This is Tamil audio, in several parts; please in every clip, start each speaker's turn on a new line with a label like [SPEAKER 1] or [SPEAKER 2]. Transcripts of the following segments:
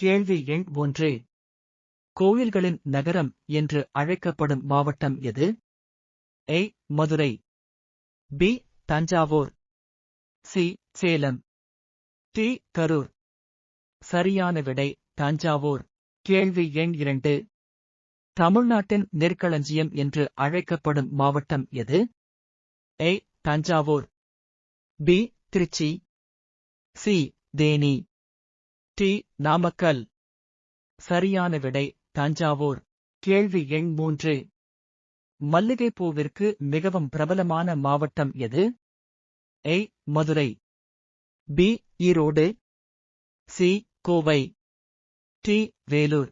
[SPEAKER 1] கேள்வி எண் 1. கோயில்களின் நகரம் என்று அழைக்கப்படும் மாவட்டம் எது? A. Madurai. B. Thanjavur. C. Salem. D. Karur. சரியான விடை தஞ்சாவூர். கேள்வி எண் 2. தமிழ்நாட்டின் நெற்களஞ்சியம் என்று அழைக்கப்படும் மாவட்டம் எது? A. Thanjavur. B. Trichy. C. Theni. D. Namakkal. சரியான விடை தஞ்சாவூர். கேள்வி எண் 3. மல்லிகைப்பூவிற்கு மிகவும் பிரபலமான மாவட்டம் எது? A. Madurai. B. Erode. C. Kovai. D. Vellore.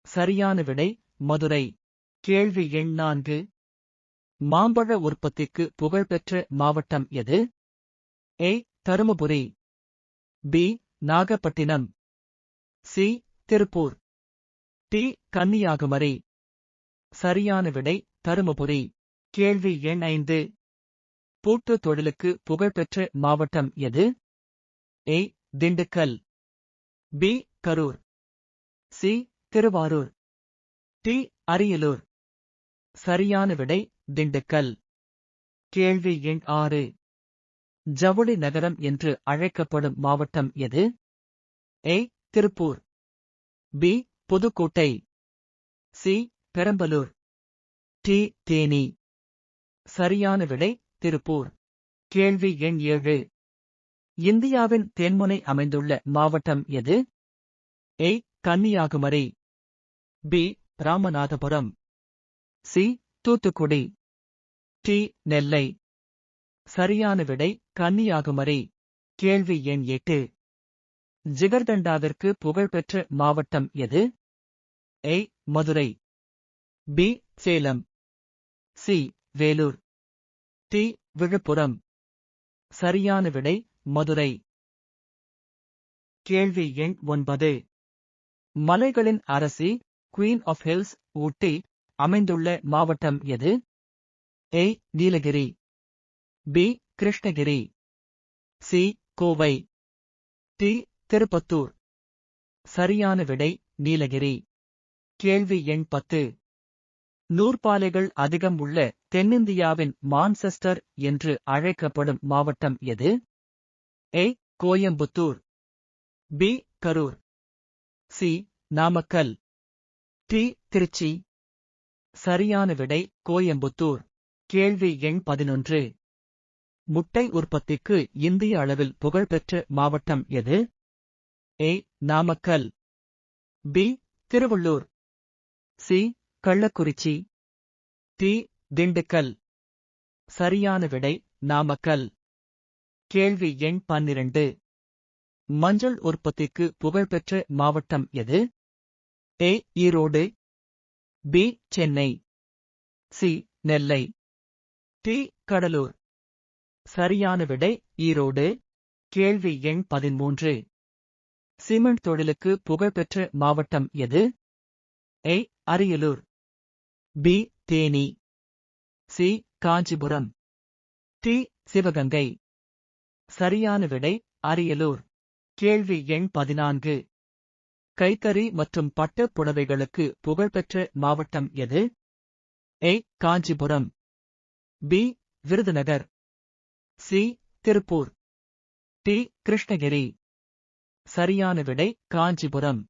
[SPEAKER 1] சரியான விடை மதுரை. கேள்வி எண் 4. மாம்பழ உற்பத்திக்கு புகழ்பெற்ற மாவட்டம் எது? A. Dharmapuri. B. Nagapattinam. C. Tiruppur. D. Kanyakumari. சரியான விடை தருமபுரி. கேள்வி எண் 5. பூட்டு தொழிலுக்கு புகழ்பெற்ற மாவட்டம் எது? A. Dindigul. B. Karur. C. Thiruvarur. D. Ariyalur. சரியான விடை திண்டுக்கல். கேள்வி எண் 6. ஜவுளி நகரம் என்று அழைக்கப்படும் மாவட்டம் எது? A. Tiruppur. B. Pudukkottai. C. Perambalur. D. Theni. சரியான விடை திருப்பூர். கேள்வி எண் 7. இந்தியாவின் தென்முனை அமைந்துள்ள மாவட்டம் எது? A. Kanyakumari. B. Ramanathapuram. C. Thoothukudi. D. நெல்லை. சரியான விடை கன்னியாகுமரி. கேள்வி எண் 8. ஜிகர்தண்டாவிற்கு புகழ்பெற்ற மாவட்டம் எது? A. Madurai. B. Salem. C. Vellore. D. Villupuram. சரியான விடை மதுரை. கேள்வி எண் 9. மலைகளின் அரசி குவீன் ஆஃப் ஹில்ஸ் ஊட்டி அமைந்துள்ள மாவட்டம் எது? A. Nilgiri. B. Krishnagiri. C. Kovai. D. Tirupattur. சரியான விடை நீலகிரி. கேள்வி எண் 10. நூற்பாலைகள் அதிகம் உள்ள தென்னிந்தியாவின் மான்செஸ்டர் என்று அழைக்கப்படும் மாவட்டம் எது? A. Coimbatore. B. Karur. C. Namakkal. D. Trichy. சரியான விடை கோயம்புத்தூர். கேள்வி எண் 11. முட்டை உற்பத்திக்கு இந்திய அளவில் புகழ்பெற்ற மாவட்டம் எது? A. Namakkal. B. Tiruvallur. C. Kallakurichi. D. Dindigul. சரியான விடை நாமக்கல். கேள்வி எண் 12. மஞ்சள் உற்பத்திக்கு புகழ்பெற்ற மாவட்டம் எது? A. Erode. B. Chennai. C. Nellai. D. Cuddalore. சரியான விடை ஈரோடு. கேள்வி எண் 13. சிமெண்ட் தொழிலுக்கு புகழ்பெற்ற மாவட்டம் எது? A. Ariyalur. B. Theni. C. Kanchipuram. D. Sivaganga. சரியான விடை அரியலூர். கேள்வி எண் 14. கைத்தறி மற்றும் பட்டுப் புடவைகளுக்கு புகழ்பெற்ற மாவட்டம் எது? A. Kanchipuram. B. Virudhunagar. C. Tiruppur. D. Krishnagiri. சரியான விடை காஞ்சிபுரம்.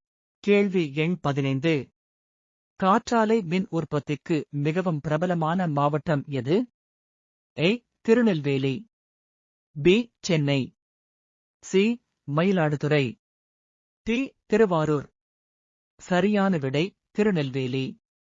[SPEAKER 1] கேள்வி எண் 15. காற்றாலை மின் உற்பத்திக்கு மிகவும் பிரபலமான மாவட்டம் எது? A. Tirunelveli. B. Chennai. C. Mayiladuthurai. D. Thiruvarur. சரியான விடை திருநெல்வேலி.